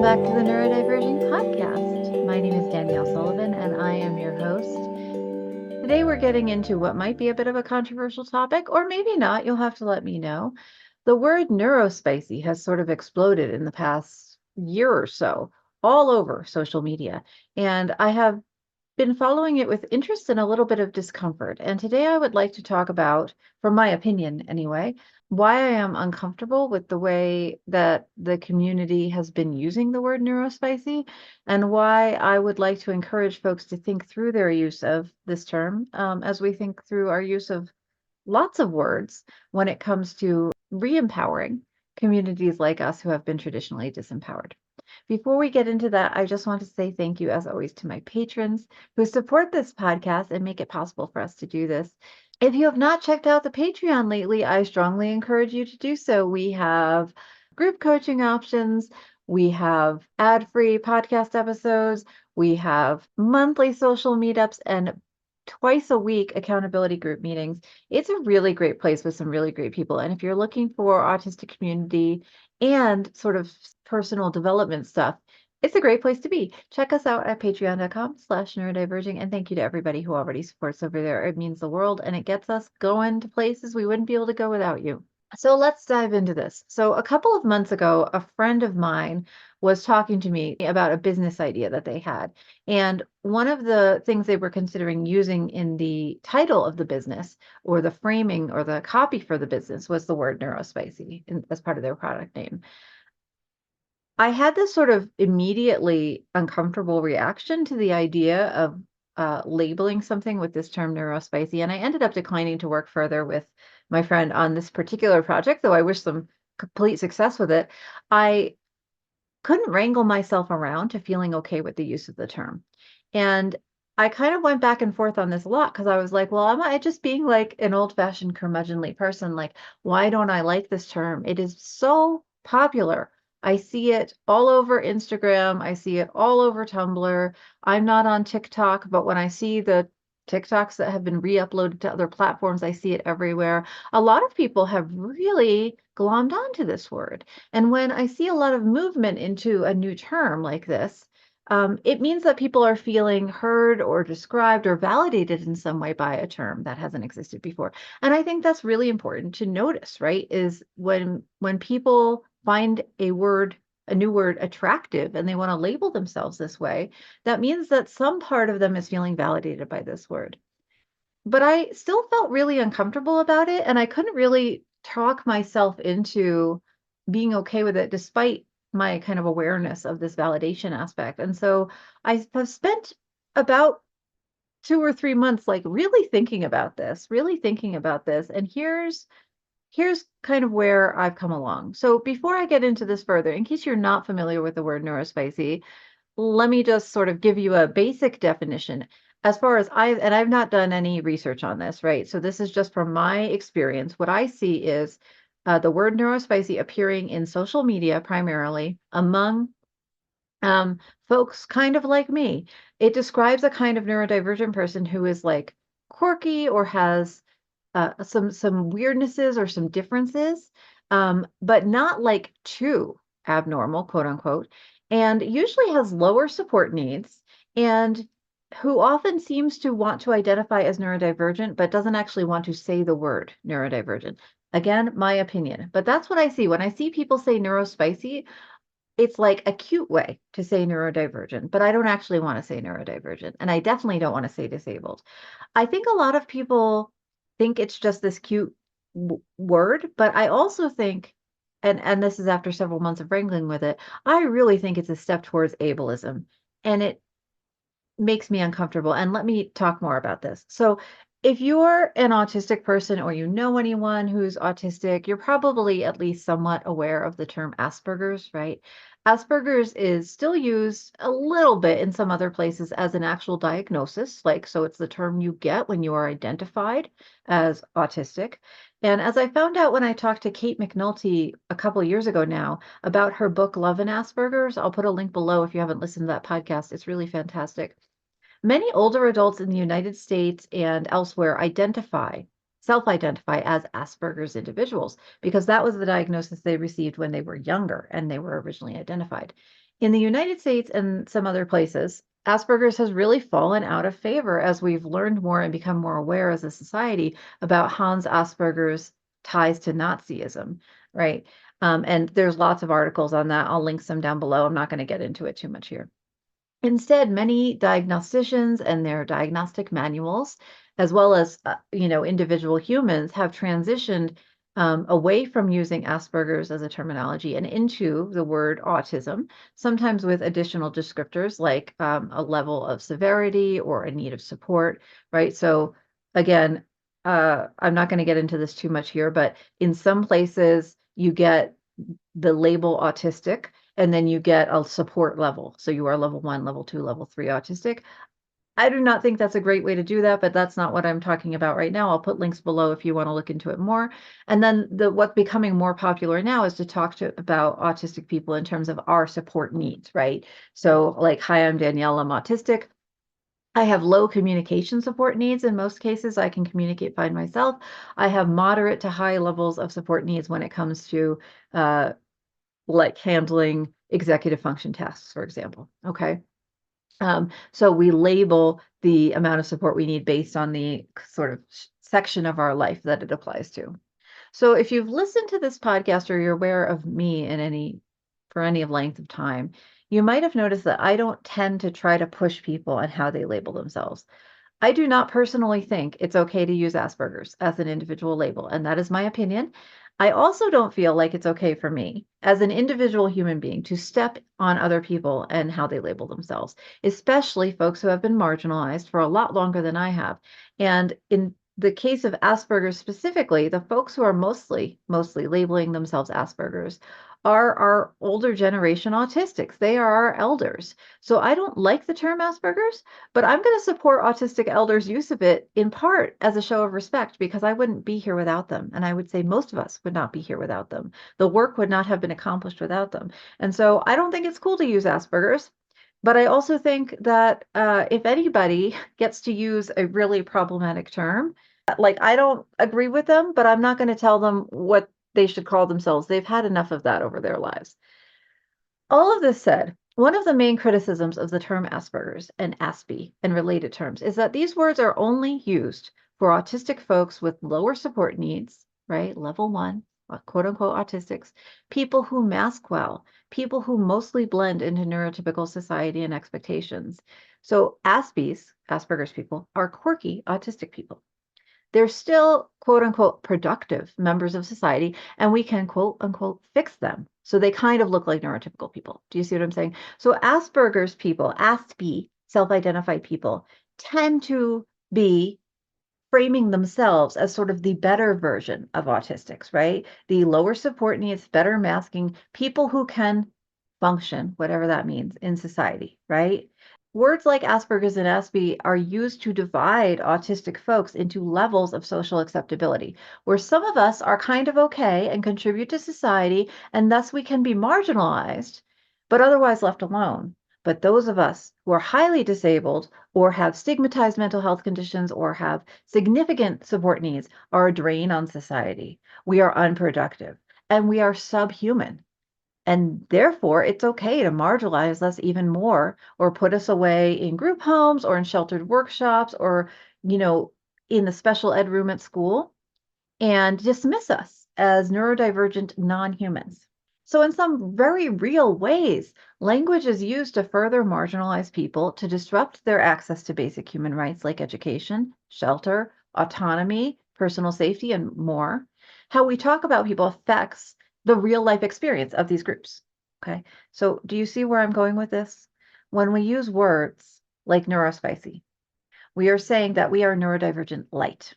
back to the Neurodivergent podcast. My name is Danielle Sullivan, and I am your host. Today, we're getting into what might be a bit of a controversial topic, or maybe not. You'll have to let me know. The word neurospicy has sort of exploded in the past year or so all over social media, and I have been following it with interest and a little bit of discomfort. And today I would like to talk about, from my opinion anyway, why I am uncomfortable with the way that the community has been using the word neurospicy, and why I would like to encourage folks to think through their use of this term as we think through our use of lots of words when it comes to re-empowering communities like us who have been traditionally disempowered. Before we get into that, I just want to say thank you, as always, to my patrons who support this podcast and make it possible for us to do this. If you have not checked out the Patreon lately, I strongly encourage you to do so. We have group coaching options, we have ad-free podcast episodes, we have monthly social meetups, and twice a week accountability group meetings. It's a really great place with some really great people. And if you're looking for autistic community and sort of personal development stuff, it's a great place to be. Check us out at patreon.com/neurodiverging. And thank you to everybody who already supports over there. It means the world, and it gets us going to places we wouldn't be able to go without you. So let's dive into this. So a couple of months ago, a friend of mine was talking to me about a business idea that they had. And one of the things they were considering using in the title of the business, or the framing or the copy for the business, was the word neurospicy as part of their product name. I had this sort of immediately uncomfortable reaction to the idea of labeling something with this term neurospicy, and I ended up declining to work further with my friend on this particular project, though I wish them complete success with it. I couldn't wrangle myself around to feeling okay with the use of the term. And I kind of went back and forth on this a lot because I was like, well, am I just being like an old-fashioned curmudgeonly person? Like, why don't I like this term? It is so popular. I see it all over Instagram. I see it all over Tumblr. I'm not on TikTok, but when I see the TikToks that have been re-uploaded to other platforms, I see it everywhere. A lot of people have really glommed onto this word. And when I see a lot of movement into a new term like this, it means that people are feeling heard or described or validated in some way by a term that hasn't existed before. And I think that's really important to notice, right? Is when people find a new word attractive and they want to label themselves this way, that means that some part of them is feeling validated by this word. But I still felt really uncomfortable about it, and I couldn't really talk myself into being okay with it despite my kind of awareness of this validation aspect. And so I have spent about 2 or 3 months like really thinking about this, and here's kind of where I've come along. So before I get into this further, in case you're not familiar with the word neurospicy, let me just sort of give you a basic definition. As far as I've not done any research on this, right? So this is just from my experience. What I see is the word neurospicy appearing in social media primarily among folks kind of like me. It describes a kind of neurodivergent person who is like quirky or has some weirdnesses or some differences, but not like too abnormal, quote unquote, and usually has lower support needs, and who often seems to want to identify as neurodivergent, but doesn't actually want to say the word neurodivergent. Again, my opinion, but that's what I see. When I see people say neurospicy, it's like a cute way to say neurodivergent, but I don't actually want to say neurodivergent, and I definitely don't want to say disabled. I think a lot of people think it's just this cute word, but I also think, and this is after several months of wrangling with it, I really think it's a step towards ableism, and it makes me uncomfortable. And let me talk more about this. So if you're an autistic person or you know anyone who's autistic, you're probably at least somewhat aware of the term Asperger's, right? Asperger's is still used a little bit in some other places as an actual diagnosis, like, so it's the term you get when you are identified as autistic. And as I found out when I talked to Kate McNulty a couple of years ago now about her book, Love and Asperger's, I'll put a link below if you haven't listened to that podcast. It's really fantastic. Many older adults in the United States and elsewhere self-identify as Asperger's individuals because that was the diagnosis they received when they were younger and they were originally identified. In the United States and some other places, Asperger's has really fallen out of favor as we've learned more and become more aware as a society about Hans Asperger's ties to Nazism, right? And there's lots of articles on that. I'll link some down below. I'm not going to get into it too much here. Instead, many diagnosticians and their diagnostic manuals, as well as individual humans, have transitioned away from using Asperger's as a terminology and into the word autism, sometimes with additional descriptors like a level of severity or a need of support, right? So again, I'm not going to get into this too much here, but in some places you get the label autistic, and then you get a support level. So you are level 1, level 2, level 3 autistic. I do not think that's a great way to do that, but that's not what I'm talking about right now. I'll put links below if you want to look into it more. And then what's becoming more popular now is to talk about autistic people in terms of our support needs, right? So like, hi, I'm Danielle, I'm autistic. I have low communication support needs. In most cases, I can communicate fine myself. I have moderate to high levels of support needs when it comes to like handling executive function tasks, for example. Okay. So we label the amount of support we need based on the sort of section of our life that it applies to. So if you've listened to this podcast or you're aware of me for any of length of time, you might have noticed that I don't tend to try to push people on how they label themselves. I do not personally think it's okay to use Asperger's as an individual label, and that is my opinion. I also don't feel like it's okay for me as an individual human being to step on other people and how they label themselves, especially folks who have been marginalized for a lot longer than I have. And in the case of Asperger's specifically, the folks who are mostly labeling themselves Asperger's are our older generation autistics. They are our elders. So I don't like the term Asperger's, but I'm going to support autistic elders' use of it in part as a show of respect because I wouldn't be here without them. And I would say most of us would not be here without them. The work would not have been accomplished without them. And so I don't think it's cool to use Asperger's. But I also think that if anybody gets to use a really problematic term, like, I don't agree with them, but I'm not going to tell them what they should call themselves. They've had enough of that over their lives. All of this said, one of the main criticisms of the term Asperger's and Aspie and related terms is that these words are only used for autistic folks with lower support needs, right? Level 1, quote unquote autistics, people who mask well, people who mostly blend into neurotypical society and expectations. So Asperger's people, are quirky autistic people. They're still quote unquote productive members of society, and we can quote unquote fix them. So they kind of look like neurotypical people. Do you see what I'm saying? So Asperger's people, Aspie, self-identified people, tend to be framing themselves as sort of the better version of autistics, right? The lower support needs, better masking, people who can function, whatever that means, in society, right? Words like Asperger's and Aspie are used to divide autistic folks into levels of social acceptability, where some of us are kind of okay and contribute to society, and thus we can be marginalized, but otherwise left alone. But those of us who are highly disabled or have stigmatized mental health conditions or have significant support needs are a drain on society. We are unproductive and we are subhuman. And therefore, it's okay to marginalize us even more or put us away in group homes or in sheltered workshops or, in the special ed room at school and dismiss us as neurodivergent non-humans. So in some very real ways, language is used to further marginalize people to disrupt their access to basic human rights like education, shelter, autonomy, personal safety, and more. How we talk about people affects the real life experience of these groups. Okay, so do you see where I'm going with this? When we use words like neurospicy, we are saying that we are neurodivergent light.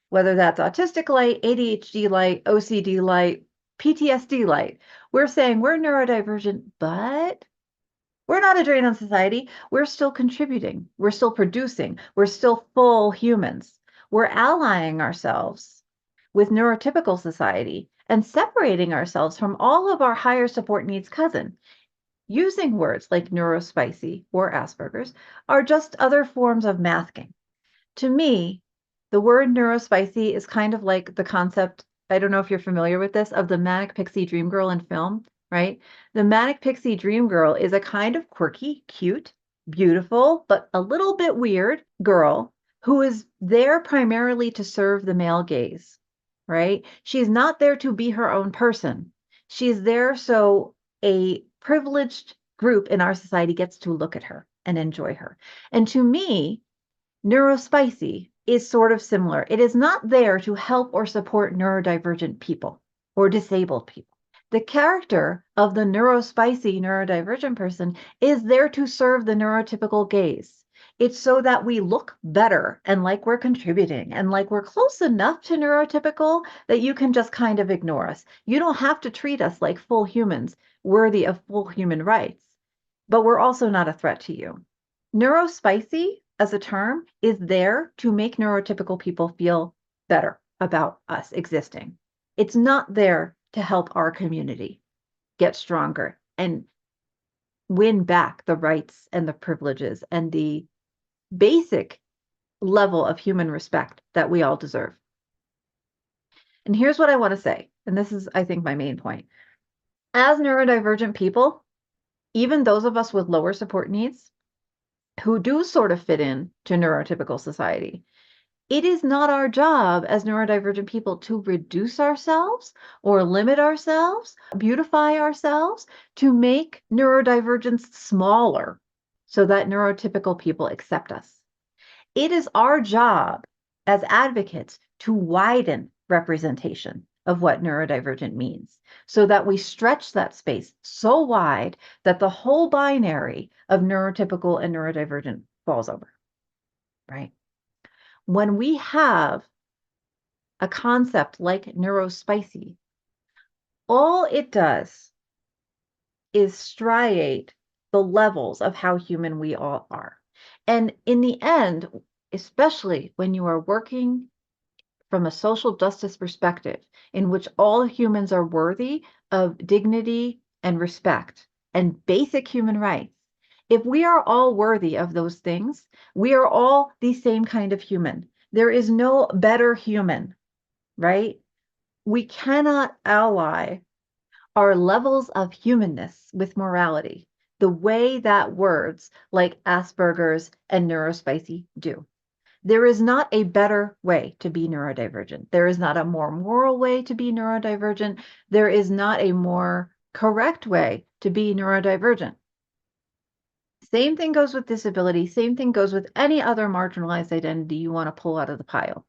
Whether that's autistic light, ADHD light, OCD light, PTSD light, we're saying we're neurodivergent, but we're not a drain on society. We're still contributing. We're still producing. We're still full humans. We're allying ourselves with neurotypical society and separating ourselves from all of our higher support needs cousin. Using words like neurospicy or Asperger's are just other forms of masking. To me, the word neurospicy is kind of like the concept, I don't know if you're familiar with this, of the manic pixie dream girl in film. right? The manic pixie dream girl is a kind of quirky, cute, beautiful, but a little bit weird girl who is there primarily to serve the male gaze, right? She's not there to be her own person. She's there so a privileged group in our society gets to look at her and enjoy her. And to me, Neurospicy is sort of similar. It is not there to help or support neurodivergent people or disabled people. The character of the neurospicy neurodivergent person is there to serve the neurotypical gaze. It's so that we look better and like we're contributing and like we're close enough to neurotypical that you can just kind of ignore us. You don't have to treat us like full humans worthy of full human rights, but we're also not a threat to you. Neurospicy as a term is there to make neurotypical people feel better about us existing. It's not there to help our community get stronger and win back the rights and the privileges and the basic level of human respect that we all deserve. And here's what I want to say, and this is, I think, my main point. As neurodivergent people, even those of us with lower support needs who do sort of fit in to neurotypical society, it is not our job as neurodivergent people to reduce ourselves or limit ourselves, beautify ourselves to make neurodivergence smaller so that neurotypical people accept us. It is our job as advocates to widen representation of what neurodivergent means so that we stretch that space so wide that the whole binary of neurotypical and neurodivergent falls over, right? When we have a concept like neurospicy, all it does is striate the levels of how human we all are. And in the end, especially when you are working from a social justice perspective in which all humans are worthy of dignity and respect and basic human rights, if we are all worthy of those things, we are all the same kind of human. There is no better human, right? We cannot ally our levels of humanness with morality the way that words like Asperger's and neurospicy do. There is not a better way to be neurodivergent. There is not a more moral way to be neurodivergent. There is not a more correct way to be neurodivergent. Same thing goes with disability. Same thing goes with any other marginalized identity you want to pull out of the pile.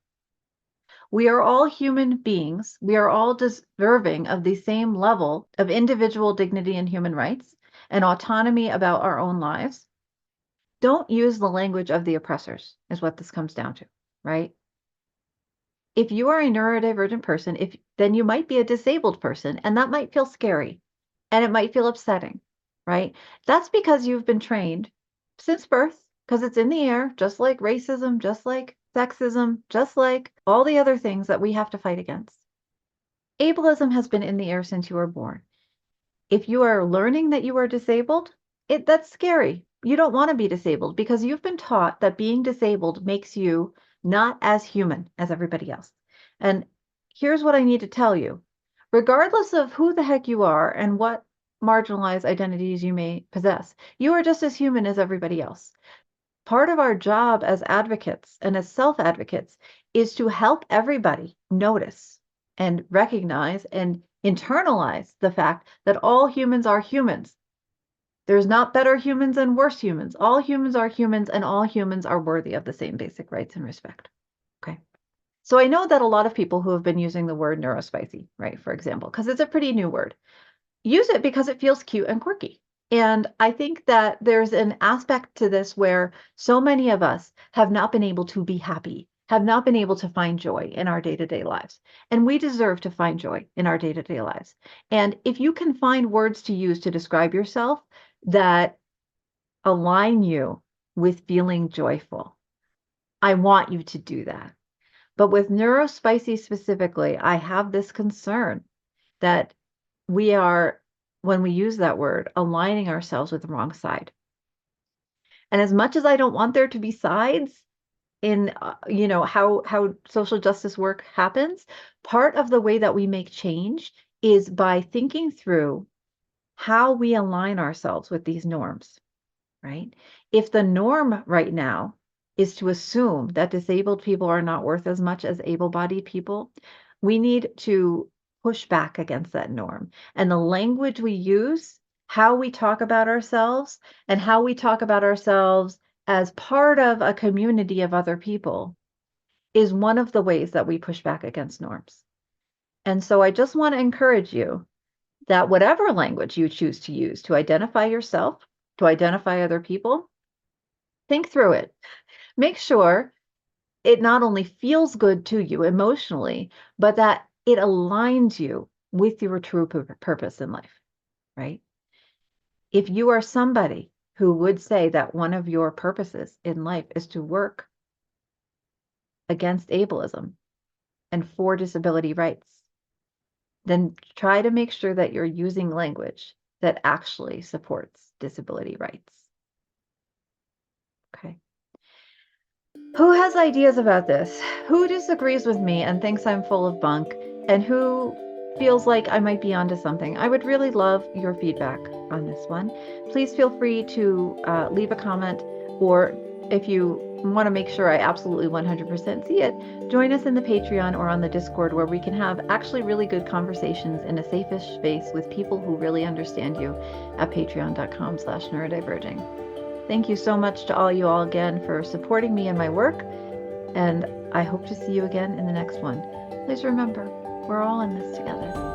We are all human beings. We are all deserving of the same level of individual dignity and human rights and autonomy about our own lives. Don't use the language of the oppressors, is what this comes down to, right? If you are a neurodivergent person, then you might be a disabled person, and that might feel scary and it might feel upsetting, right? That's because you've been trained since birth, because it's in the air, just like racism, just like sexism, just like all the other things that we have to fight against. Ableism has been in the air since you were born. If you are learning that you are disabled, that's scary. You don't want to be disabled because you've been taught that being disabled makes you not as human as everybody else. And here's what I need to tell you. Regardless of who the heck you are and what marginalized identities you may possess, you are just as human as everybody else. Part of our job as advocates and as self-advocates is to help everybody notice and recognize and internalize the fact that all humans are humans. There's not better humans and worse humans. All humans are humans, and all humans are worthy of the same basic rights and respect. Okay. So I know that a lot of people who have been using the word neurospicy, right, for example, because it's a pretty new word, use it because it feels cute and quirky. And I think that there's an aspect to this where so many of us have not been able to be happy, have not been able to find joy in our day-to-day lives. And we deserve to find joy in our day-to-day lives. And if you can find words to use to describe yourself that align you with feeling joyful, I want you to do that. But with neurospicy specifically, I have this concern that we are, when we use that word, aligning ourselves with the wrong side. And as much as I don't want there to be sides in, how social justice work happens, part of the way that we make change is by thinking through how we align ourselves with these norms, right? If the norm right now is to assume that disabled people are not worth as much as able-bodied people, we need to push back against that norm. And the language we use, how we talk about ourselves, and how we talk about ourselves as part of a community of other people is one of the ways that we push back against norms. And so I just want to encourage you that whatever language you choose to use to identify yourself, to identify other people, think through it. Make sure it not only feels good to you emotionally, but that it aligns you with your true purpose in life, right? If you are somebody who would say that one of your purposes in life is to work against ableism and for disability rights, then try to make sure that you're using language that actually supports disability rights. Okay. Who has ideas about this? Who disagrees with me and thinks I'm full of bunk? And who feels like I might be onto something? I would really love your feedback on this one. Please feel free to leave a comment, or if you want to make sure I absolutely 100% see it, join us in the Patreon or on the Discord, where we can have actually really good conversations in a safe-ish space with people who really understand you at patreon.com/neurodiverging. Thank you so much to all you all again for supporting me in my work, and I hope to see you again in the next one. Please remember, we're all in this together.